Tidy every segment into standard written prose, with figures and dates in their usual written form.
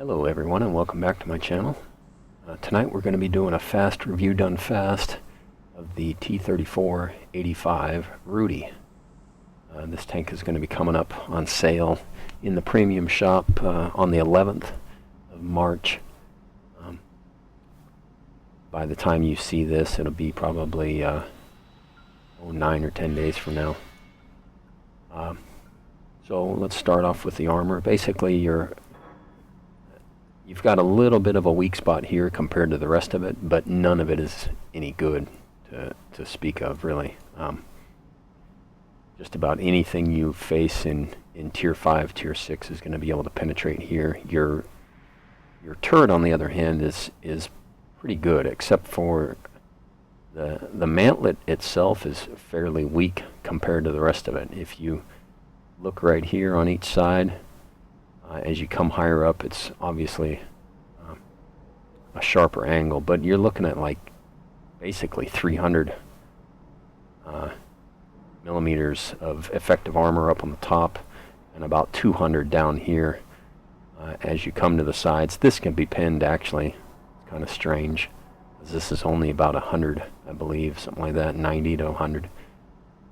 Hello everyone and welcome back to my channel. Tonight we're going to be doing a fast review done fast of the t-34-85 Rudy. This tank is going to be coming up on sale in the premium shop on the 11th of March. By the time you see this, it'll be probably 9 or 10 days from now. So let's start off with the armor. Basically, you've got a little bit of a weak spot here compared to the rest of it, but none of it is any good to speak of, really. Just about anything you face in Tier 5, Tier 6 is going to be able to penetrate here. Your turret, on the other hand, is pretty good, except for the mantlet itself is fairly weak compared to the rest of it. If you look right here on each side, as you come higher up, it's obviously a sharper angle, but you're looking at like basically 300 millimeters of effective armor up on the top and about 200 down here as you come to the sides. This can be pinned, actually. It's kind of strange, because this is only about 100, I believe, something like that, 90 to 100.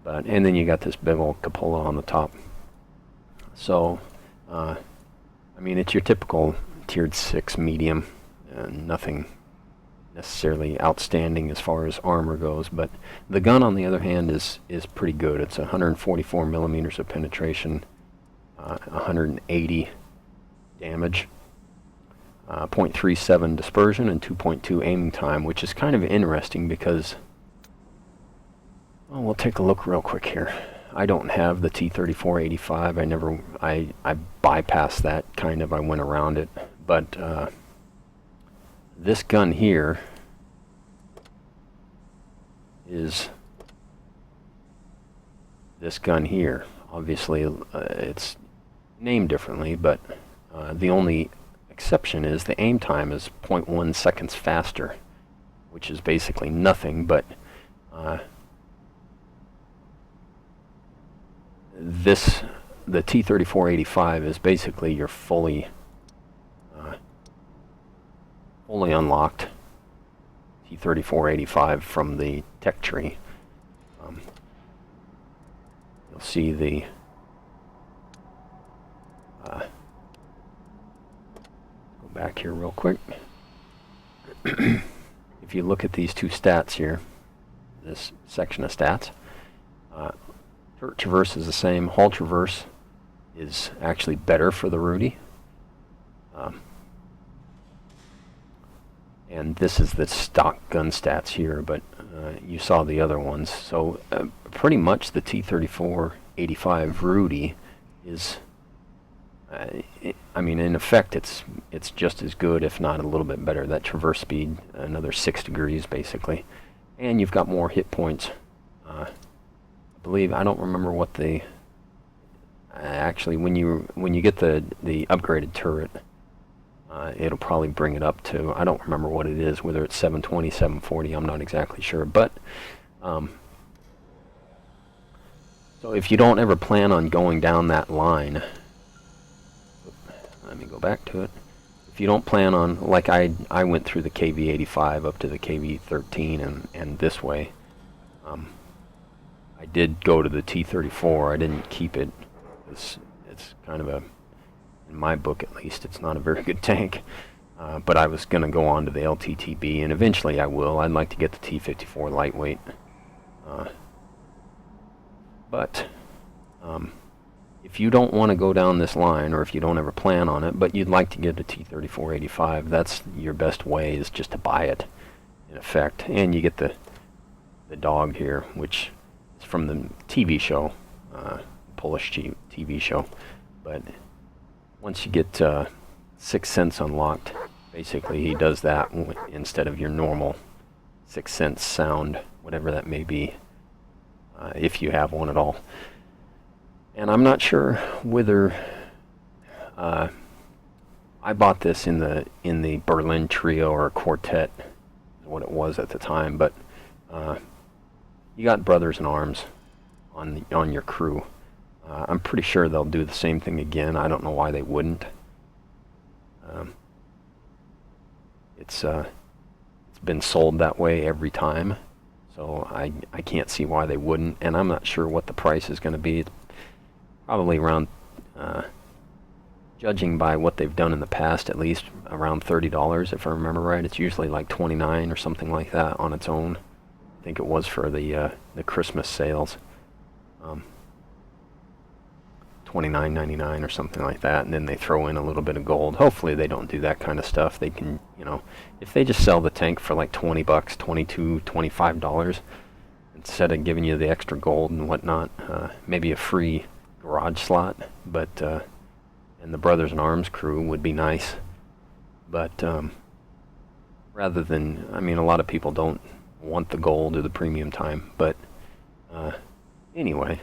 And then you got this big old cupola on the top. So I mean, it's your typical tiered 6 medium, nothing necessarily outstanding as far as armor goes, but the gun, on the other hand, is pretty good. It's 144 millimeters of penetration, 180 damage, 0.37 dispersion, and 2.2 aiming time, which is kind of interesting because, well, we'll take a look real quick here. I don't have the t-34-85. I bypassed that, kind of. I went around it. But this gun here is this gun here. Obviously, it's named differently, but the only exception is the aim time is 0.1 seconds faster, which is basically nothing, but the t-34-85 is basically your fully unlocked t-34-85 from the tech tree. You'll see the go back here real quick. If you look at these two stats here, this section of stats, turret traverse is the same. Hull traverse is actually better for the Rudy. And this is the stock gun stats here, but you saw the other ones. So pretty much the t-34-85 Rudy is, I mean, in effect, it's just as good, if not a little bit better. That traverse speed, another 6 degrees, basically. And you've got more hit points. I believe, I don't remember what the actually, when you get the upgraded turret, it'll probably bring it up to, I don't remember what it is, whether it's 720, 740, I'm not exactly sure. But so if you don't ever plan on going down that line, let me go back to it. If you don't plan on, like I went through the KV-85 up to the KV-13 and this way. I did go to the t-34. I didn't keep it. It's kind of a, in my book at least, it's not a very good tank. But I was going to go on to the LTTB, and eventually I will. I'd like to get the t-54 lightweight. But if you don't want to go down this line, or if you don't ever plan on it, but you'd like to get a t-34-85, that's your best way, is just to buy it, in effect. And you get the dog here, which is from the TV show, Polish TV show. But once you get 6th Sense unlocked, basically he does that instead of your normal 6th Sense sound, whatever that may be, if you have one at all. And I'm not sure whether I bought this in the Berlin trio or quartet, what it was at the time, but you got brothers in arms on your crew. I'm pretty sure they'll do the same thing again. I don't know why they wouldn't. It's been sold that way every time, so I can't see why they wouldn't. And I'm not sure what the price is going to be. It's probably around, judging by what they've done in the past, at least around $30 if I remember right. It's usually like 29 or something like that on its own. I think it was for the Christmas sales. $29.99 or something like that, and then they throw in a little bit of gold. Hopefully they don't do that kind of stuff. They can, you know, if they just sell the tank for like 20 bucks, 22, $25, instead of giving you the extra gold and whatnot, maybe a free garage slot, but, and the Brothers in Arms crew would be nice. But, rather than, I mean, a lot of people don't want the gold or the premium time, but, anyway,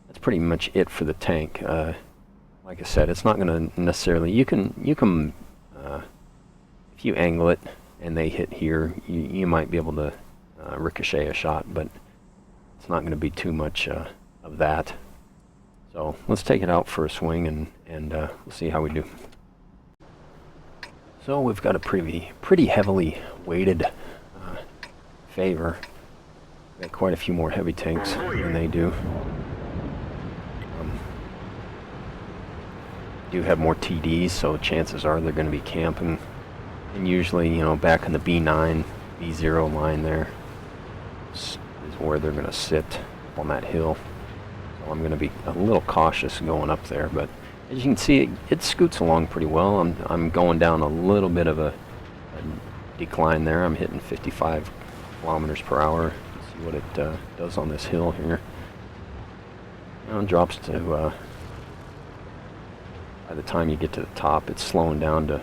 that's pretty much it for the tank. Like I said, it's not going to necessarily, you can if you angle it and they hit here, you might be able to ricochet a shot, but it's not going to be too much of that. So let's take it out for a swing and we'll see how we do. So we've got a pretty heavily weighted favor. Got quite a few more heavy tanks than they do. Do have more TDs, so chances are they're going to be camping. And usually, you know, back in the B9, B0 line there is where they're going to sit on that hill. So I'm going to be a little cautious going up there, but as you can see, it scoots along pretty well. I'm going down a little bit of a decline there. I'm hitting 55 kilometers per hour. Let's see what it does on this hill here. Now it drops to, by the time you get to the top, it's slowing down to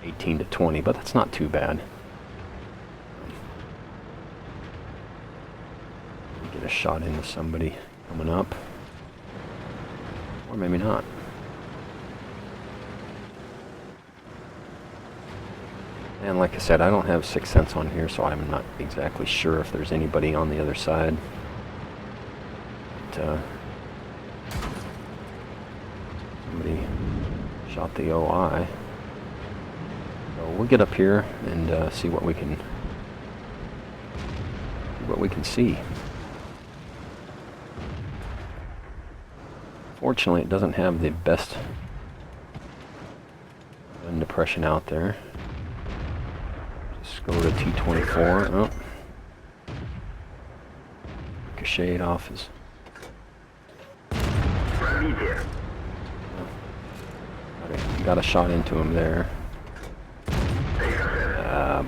18 to 20, but that's not too bad. Get a shot into somebody coming up. Or maybe not. And like I said, I don't have Sixth Sense on here, so I'm not exactly sure if there's anybody on the other side. But, somebody shot the OI. So we'll get up here and see what we can see. Fortunately, it doesn't have the best gun depression out there. Just go to T-34. Oh. Ricocheted off his... Got a shot into him there.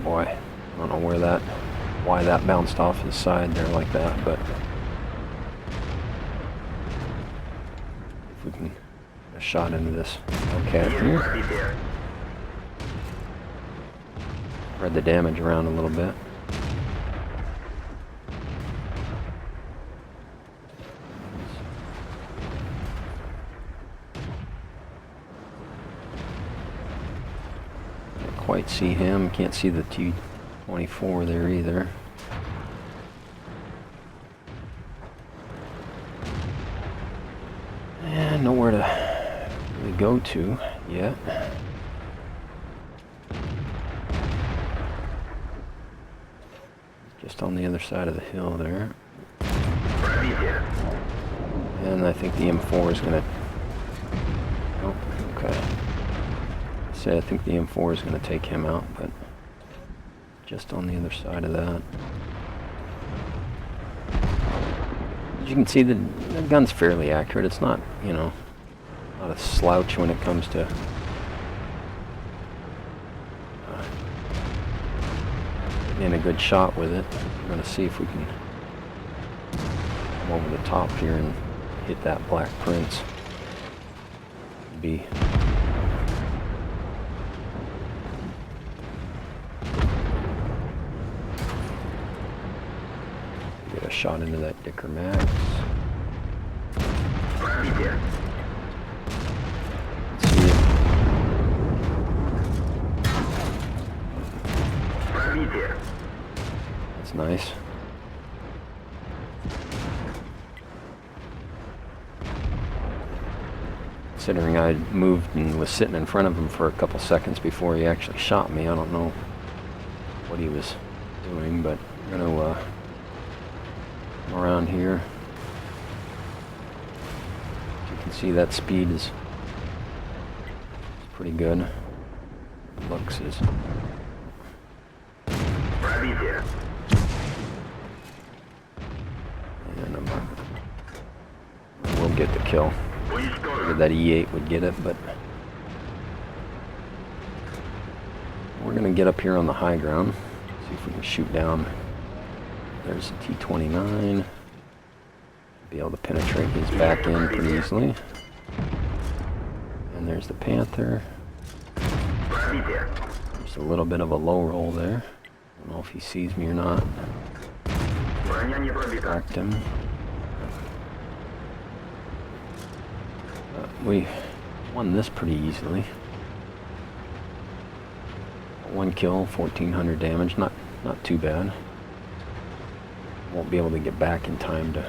Boy, I don't know why that bounced off his side there like that, but if we can get a shot into this okay here. Spread the damage around a little bit. Quite see him. Can't see the T-24 there either. And nowhere to really go to yet. Just on the other side of the hill there. And I think the M4 is gonna... Oh, okay. I think the M4 is going to take him out, but just on the other side of that. As you can see, the gun's fairly accurate. It's not, you know, not a slouch when it comes to getting a good shot with it. I'm going to see if we can come over the top here and hit that Black Prince. Be get a shot into that Dicker Max. Let's see it. That's nice. Considering I moved and was sitting in front of him for a couple seconds before he actually shot me, I don't know what he was doing, but I'm gonna come around here. You can see that speed is pretty good. Looks is. And we'll get the kill. Figured that E8 would get it, but we're gonna get up here on the high ground. See if we can shoot down. There's a T-29. Be able to penetrate his back end pretty easily. And there's the Panther. There's a little bit of a low roll there. I don't know if he sees me or not. Cracked him. We won this pretty easily. 1 kill, 1,400 damage. Not too bad. Won't be able to get back in time to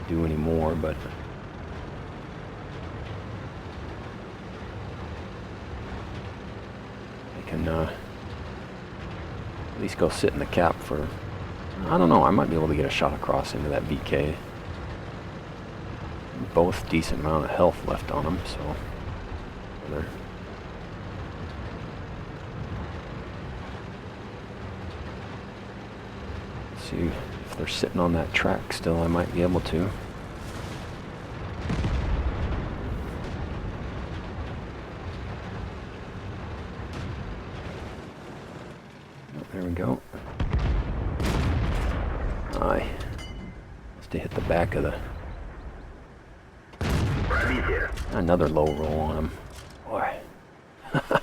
do any more, but I can at least go sit in the cap for, I don't know, I might be able to get a shot across into that VK. Both decent amount of health left on them, so whether see if they're sitting on that track still, I might be able to. Oh, there we go. Aye. Must have hit the back of the... Another low roll on him. Boy. Well,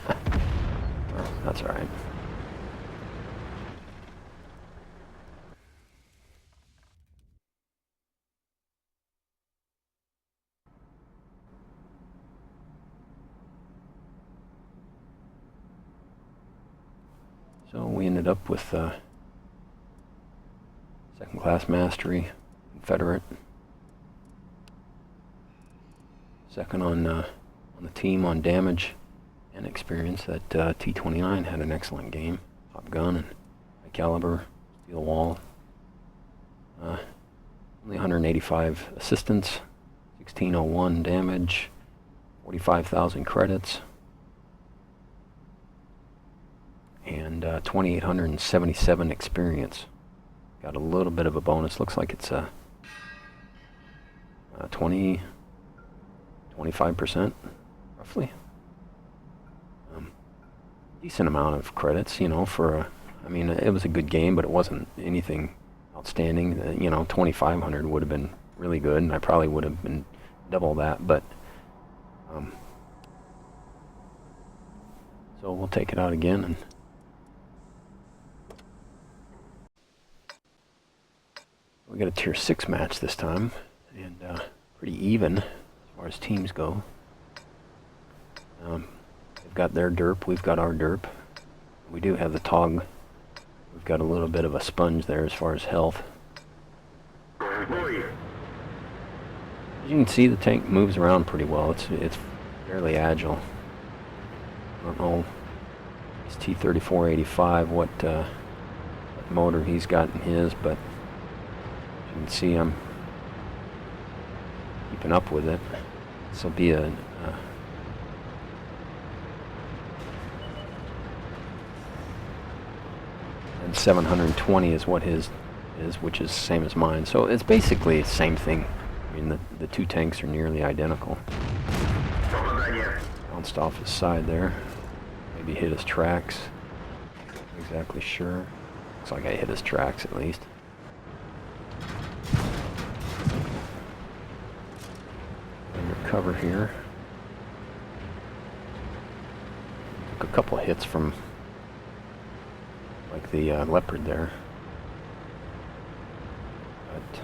that's alright. So we ended up with second class mastery, Confederate. Second on the team on damage and experience. That T-29 had an excellent game. Top gun and high caliber, steel wall. Only 185 assistance, 1601 damage, 45,000 credits, and 2,877 experience. Got a little bit of a bonus. Looks like it's a 25% roughly. Decent amount of credits, you know, for a, I mean, it was a good game, but it wasn't anything outstanding. You know, 2,500 would have been really good, and I probably would have been double that, but so we'll take it out again, and we got a tier 6 match this time, and pretty even as far as teams go. They've got their derp, we've got our derp. We do have the TOG. We've got a little bit of a sponge there as far as health. As you can see, the tank moves around pretty well. It's fairly agile. I don't know, it's t-34-85 what motor he's got in his, but you can see I'm keeping up with it. This will be a and 720 is what his is, which is the same as mine. So it's basically the same thing. I mean, the two tanks are nearly identical. Bounced off his side there. Maybe hit his tracks. Not exactly sure. Looks like I hit his tracks at least. Under cover here. Took a couple of hits from like the Leopard there. But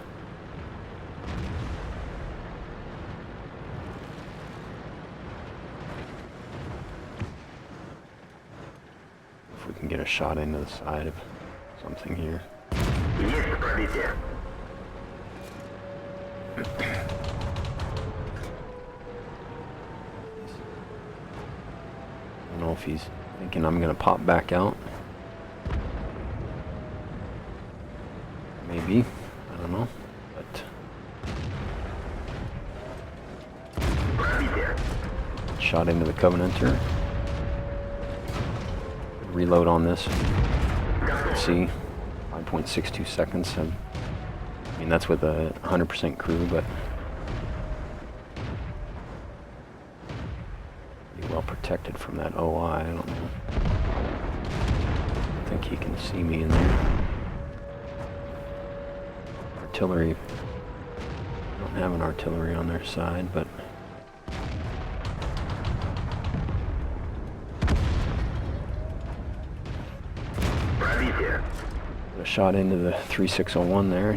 if we can get a shot into the side of something here. don't know if he's thinking I'm gonna pop back out. Maybe. I don't know. But shot into the Covenanter. Reload on this. Let's see. 5.62 seconds. I mean, that's with a 100% crew, but pretty well protected from that OI. I don't know. I think he can see me in there. Artillery. I don't have an artillery on their side, but a shot into the 3601 there.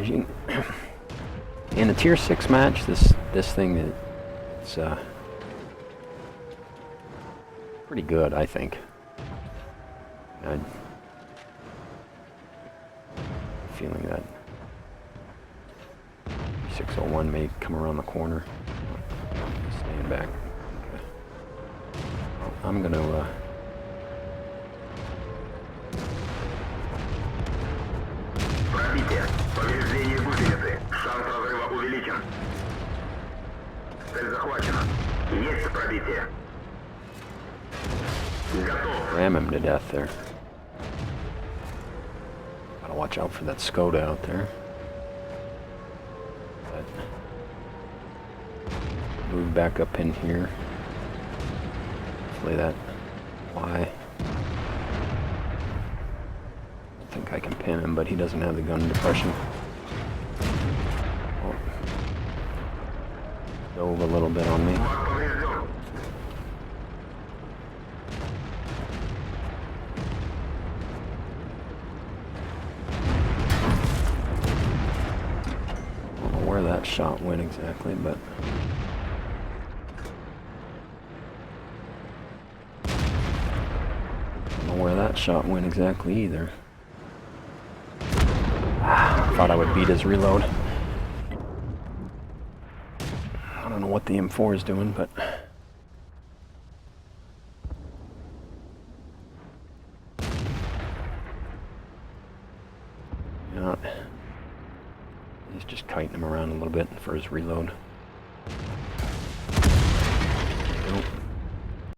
In a tier 6 match, this thing it's pretty good, I think. I'm feeling that 601 may come around the corner. Staying back. Okay. Well, I'm gonna Повреждение гусеницы. Шанс разрыва увеличен. Цель захвачена. Есть пробитие. Готов. ram him to death there. Gotta watch out for that Skoda out there. But move back up in here. Hopefully that Y. I think I can pin him, but he doesn't have the gun depression. Oh. Dove a little bit on me. I don't know where that shot went exactly, but I don't know where that shot went exactly either. Thought I would beat his reload. I don't know what the M4 is doing, but you know, he's just kiting him around a little bit for his reload. Nope.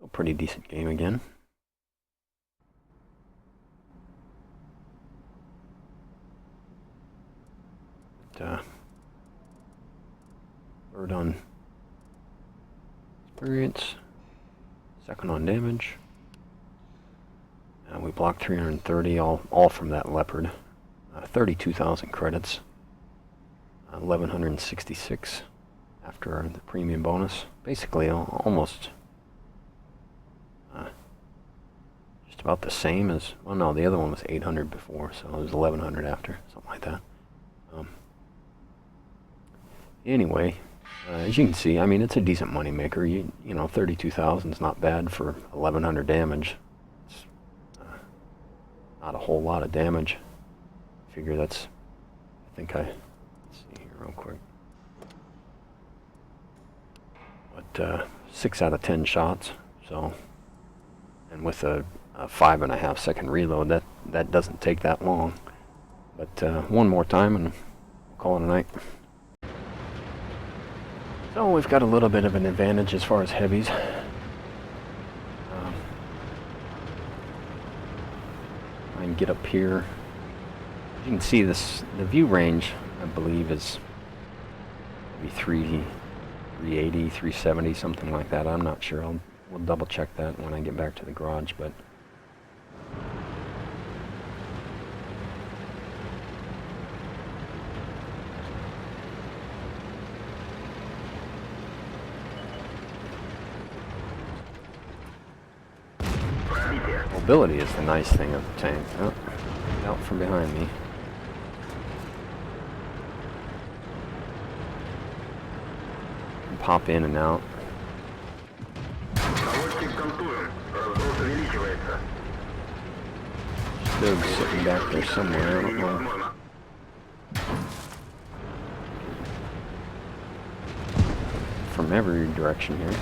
A pretty decent game again. Third on experience, second on damage. We blocked 330, all from that Leopard. 32,000 credits. 1,166 after the premium bonus. Basically, almost just about the same as. Well, no, the other one was 800 before, so it was 1,100 after, something like that. Anyway, as you can see, I mean, it's a decent money maker. You know, 32,000 is not bad for 1,100 damage. It's not a whole lot of damage. I figure that's, I think let's see here real quick. But 6 out of 10 shots, so, and with a 5.5 second reload, that doesn't take that long. But one more time and we'll call it a night. So we've got a little bit of an advantage as far as heavies. I can get up here. You can see this. The view range, I believe, is maybe 380, 370, something like that. I'm not sure. We'll double check that when I get back to the garage, but. Mobility is the nice thing of the tank. Oh, out from behind me. And pop in and out. Still sitting back there somewhere, I don't know. From every direction here.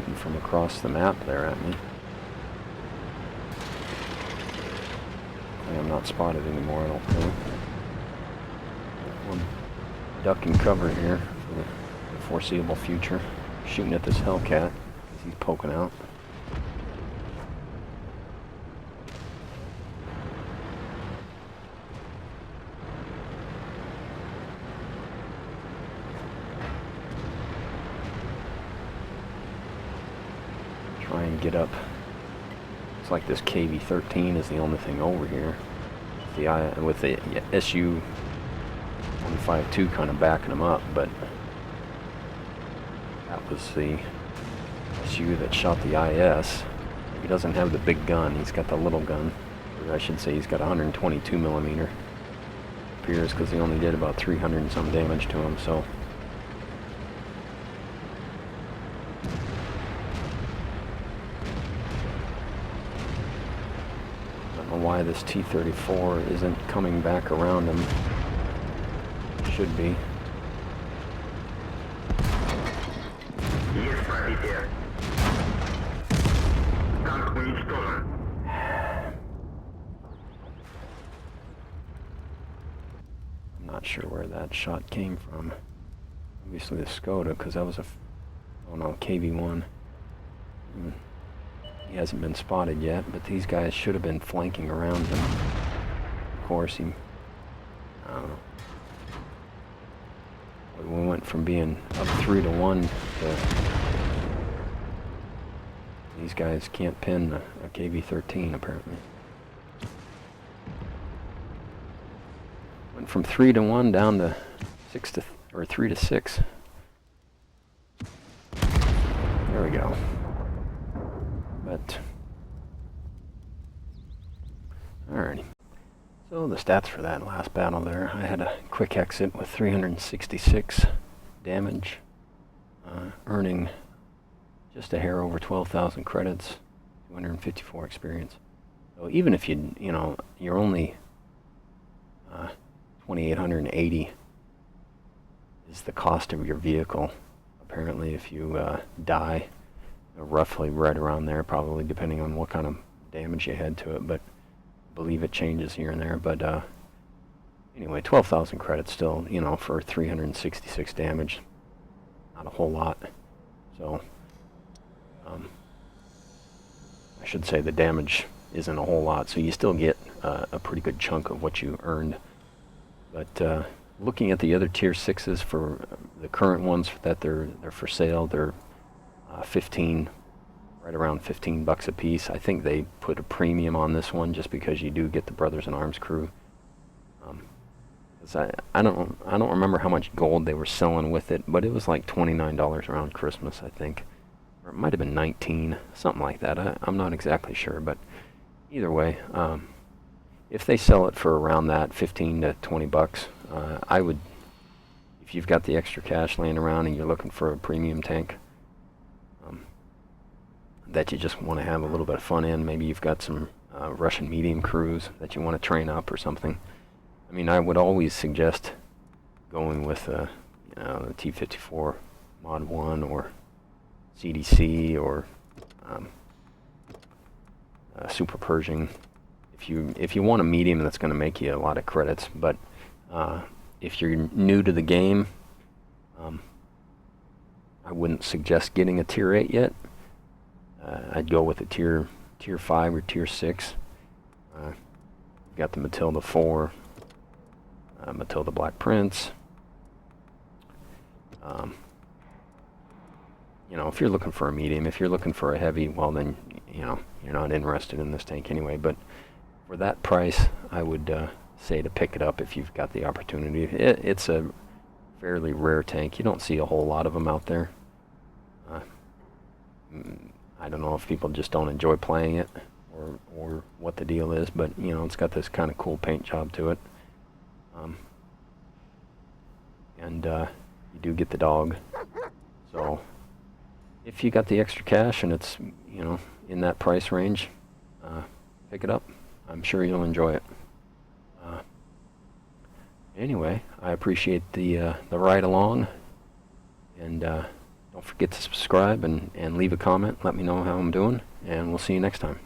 shooting from across the map there at me. I'm not spotted anymore, I don't think. I'm ducking cover here for the foreseeable future. Shooting at this Hellcat as he's poking out. Try and get up. It's like this KV-13 is the only thing over here. With the SU-152 kind of backing them up, but that was the SU that shot the IS. He doesn't have the big gun, he's got the little gun. Or I should say he's got 122 millimeter. Appears because he only did about 300 and some damage to him, so. Why this T-34 isn't coming back around him. Should be. Есть пробитие. Танк уничтожен. I'm not sure where that shot came from. Obviously the Skoda, because that was a... oh no, KV-1. He hasn't been spotted yet, but these guys should have been flanking around him. Of course, I don't know. We went from being up 3-1 to... these guys can't pin a KV-13, apparently. Went from 3-1 down to 3-6. There we go. But, alrighty. So the stats for that last battle there, I had a quick exit with 366 damage, earning just a hair over 12,000 credits, 254 experience. So even if you're only 2,880 is the cost of your vehicle. Apparently, if you die, roughly right around there, probably depending on what kind of damage you had to it, but I believe it changes here and there. But anyway, 12,000 credits still, for 366 damage, not a whole lot. So I should say the damage isn't a whole lot, so you still get a pretty good chunk of what you earned. But looking at the other tier 6s for the current ones that they're for sale, they're 15, right around $15 a piece. I think they put a premium on this one just because you do get the Brothers in Arms crew. I don't remember how much gold they were selling with it, but it was like $29 around Christmas, I think, or it might have been 19, something like that. I'm not exactly sure, but either way, if they sell it for around that 15 to 20 bucks, I would, if you've got the extra cash laying around and you're looking for a premium tank that you just want to have a little bit of fun in, maybe you've got some Russian medium crews that you want to train up or something. I mean, I would always suggest going with the T-54 Mod 1 or CDC or Super Pershing if you want a medium that's going to make you a lot of credits. But if you're new to the game, I wouldn't suggest getting a tier 8 yet. I'd go with a tier 5 or tier 6. Got the Matilda 4, Matilda Black Prince. If you're looking for a medium, if you're looking for a heavy, well then, you're not interested in this tank anyway. But for that price, I would say to pick it up if you've got the opportunity. It's a fairly rare tank. You don't see a whole lot of them out there. I don't know if people just don't enjoy playing it or what the deal is, but it's got this kind of cool paint job to it. And you do get the dog. So if you got the extra cash and it's in that price range, pick it up. I'm sure you'll enjoy it. Anyway, I appreciate the ride along, and don't Don't forget to subscribe and leave a comment. Let me know how I'm doing, and we'll see you next time.